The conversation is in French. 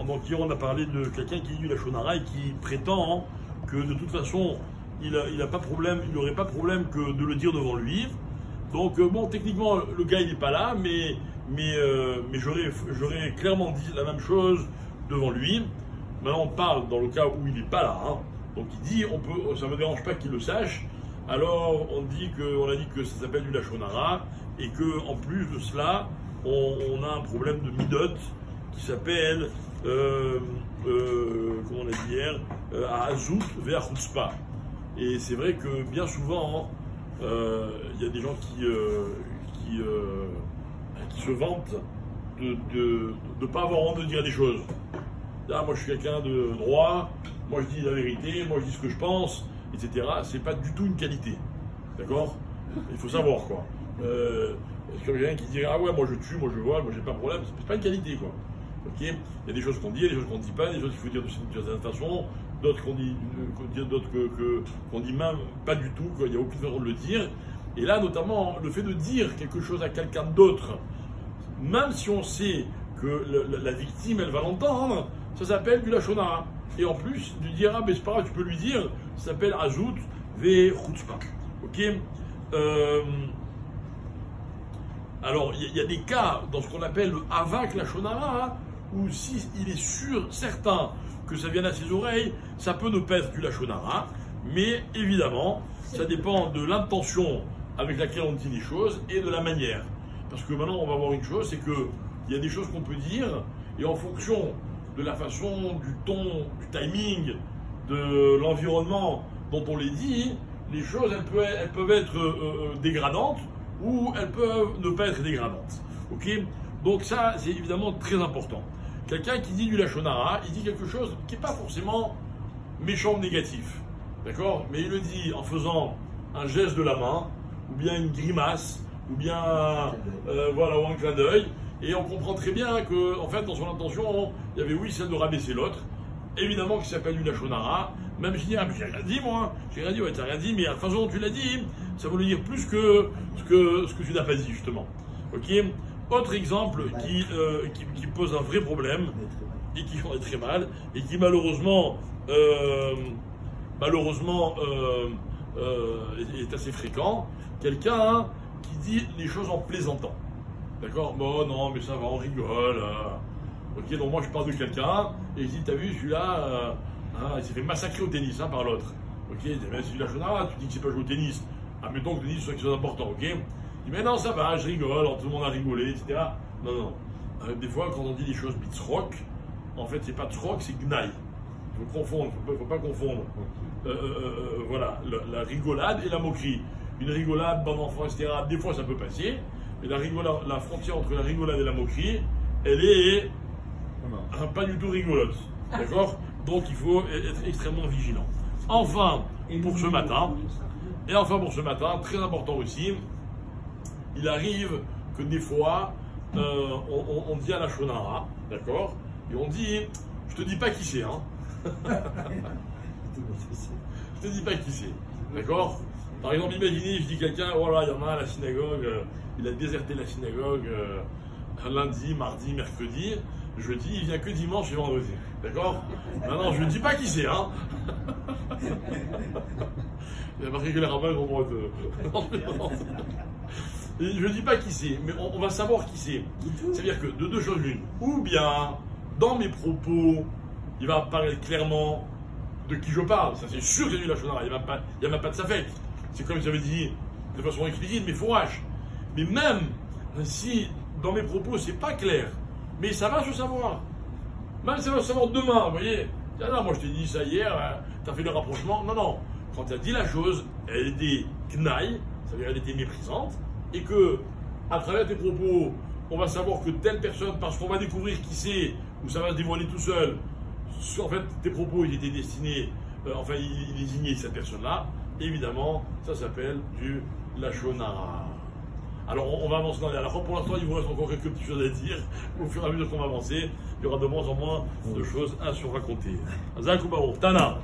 Donc hier on a parlé de quelqu'un qui dit du Lachon Hara et qui prétend que de toute façon il a pas problème, il n'aurait pas de problème que de le dire devant lui. Donc bon, techniquement le gars il n'est pas là, mais j'aurais clairement dit la même chose devant lui. Maintenant on parle dans le cas où il n'est pas là, hein. Donc il dit ça ne me dérange pas qu'il le sache. Alors on a dit que ça s'appelle du Lachon Hara et que en plus de cela on a un problème de midot qui s'appelle comment on a dit hier, Azout vers Chutzpah. Et c'est vrai que bien souvent il y a des gens qui se vantent de ne pas avoir honte de dire des choses. Là, moi je suis quelqu'un de droit, moi je dis la vérité, moi je dis ce que je pense, etc. C'est pas du tout une qualité. D'accord? Il faut savoir quoi. Comme quelqu'un qui dit ah ouais, moi je tue, moi je vole, moi j'ai pas de problème, c'est pas une qualité quoi. Ok? Il y a des choses qu'on dit, il y a des choses qu'on ne dit pas, des choses qu'il faut dire de certaine façon, d'autres qu'on dit, qu'on dit même pas du tout, qu'il n'y a aucune façon de le dire. Et là, notamment, le fait de dire quelque chose à quelqu'un d'autre, même si on sait que la victime, elle va l'entendre, ça s'appelle du Lachon Hara. Et en plus, de dire, ah ben c'est pas grave, tu peux lui dire, ça s'appelle Azout ve Chutzpah. Ok? Alors, il y a des cas dans ce qu'on appelle le Havak Lachon Hara, hein, où si il est sûr, certain que ça vienne à ses oreilles, ça peut ne pas être du Lachon Hara, mais évidemment, ça dépend de l'intention avec laquelle on dit les choses et de la manière. Parce que maintenant, on va voir une chose, c'est qu'il y a des choses qu'on peut dire, et en fonction de la façon, du ton, du timing, de l'environnement dont on les dit, les choses, elles peuvent être dégradantes, ou elles peuvent ne pas être dégradantes. Ok? Donc ça, c'est évidemment très important. Quelqu'un qui dit du Lachon Hara, il dit quelque chose qui n'est pas forcément méchant ou négatif. D'accord? Mais il le dit en faisant un geste de la main, ou bien une grimace, ou bien voilà, ou un clin d'œil. Et on comprend très bien que, en fait, dans son intention, il y avait oui celle de rabaisser l'autre. Évidemment qu'il s'appelle du Lachon Hara. Même si ah, mais j'ai rien dit moi, j'ai rien dit, ouais, t'as rien dit, mais la façon dont tu l'as dit, ça veut dire plus que ce que tu n'as pas dit justement. Ok? Autre exemple qui pose un vrai problème et qui fait très mal et qui malheureusement est assez fréquent. Quelqu'un qui dit les choses en plaisantant. D'accord? Bon, non, mais ça va, on rigole. Ok, donc moi je parle de quelqu'un et je dis, t'as vu celui-là, il s'est fait massacrer au tennis par l'autre. Ok, mais celui-là, Lachon Hara, tu dis qu'il ne sait pas jouer au tennis. Admettons que le tennis soit quelque chose d'important, ok? Il dit, mais non, ça va, je rigole, tout le monde a rigolé, etc. Non, non. Des fois, quand on dit des choses bitzrock, en fait, c'est pas tzrock, c'est gnaï. Il faut confondre, faut pas confondre. Voilà, la rigolade et la moquerie. Une rigolade, bon enfant, etc. Des fois, ça peut passer, mais la frontière entre la rigolade et la moquerie, elle est pas du tout rigolote. D'accord? Donc, il faut être extrêmement vigilant. Enfin, pour ce matin, très important aussi, il arrive que des fois, on dit à la Lachon Hara, d'accord? Et on dit, je te dis pas qui c'est, hein? Je te dis pas qui c'est, d'accord? Par exemple, imaginez, je dis quelqu'un, voilà, il y en a à la synagogue, il a déserté la synagogue lundi, mardi, mercredi, jeudi, il vient que dimanche et vendredi, d'accord? Non, je ne dis pas qui c'est, hein? Il a marqué que les rabbins vont être... Je ne dis pas qui c'est, mais on va savoir qui c'est. C'est-à-dire que de deux choses l'une, ou bien, dans mes propos, il va apparaître clairement de qui je parle. Ça, c'est sûr que c'est du Lachon Hara. Il n'y a même pas de safek. C'est comme j'avais dit de façon explicite, mais fourrage. Mais même si dans mes propos, c'est pas clair, mais ça va se savoir. Même ça va se savoir demain, vous voyez. Ah non, moi je t'ai dit ça hier, tu as fait le rapprochement. Non, non. Quand tu as dit la chose, elle était knaï, ça veut dire elle était méprisante, et que, à travers tes propos, on va savoir que telle personne, parce qu'on va découvrir qui c'est, ou ça va se dévoiler tout seul, en fait, tes propos, ils étaient destinés, ils désignaient cette personne-là, évidemment, ça s'appelle du Lachon Hara. Alors, on va avancer dans les halachot. Pour l'instant, il vous reste encore quelques petites choses à dire. Au fur et à mesure qu'on va avancer, il y aura de moins en moins de choses à se raconter. Tana.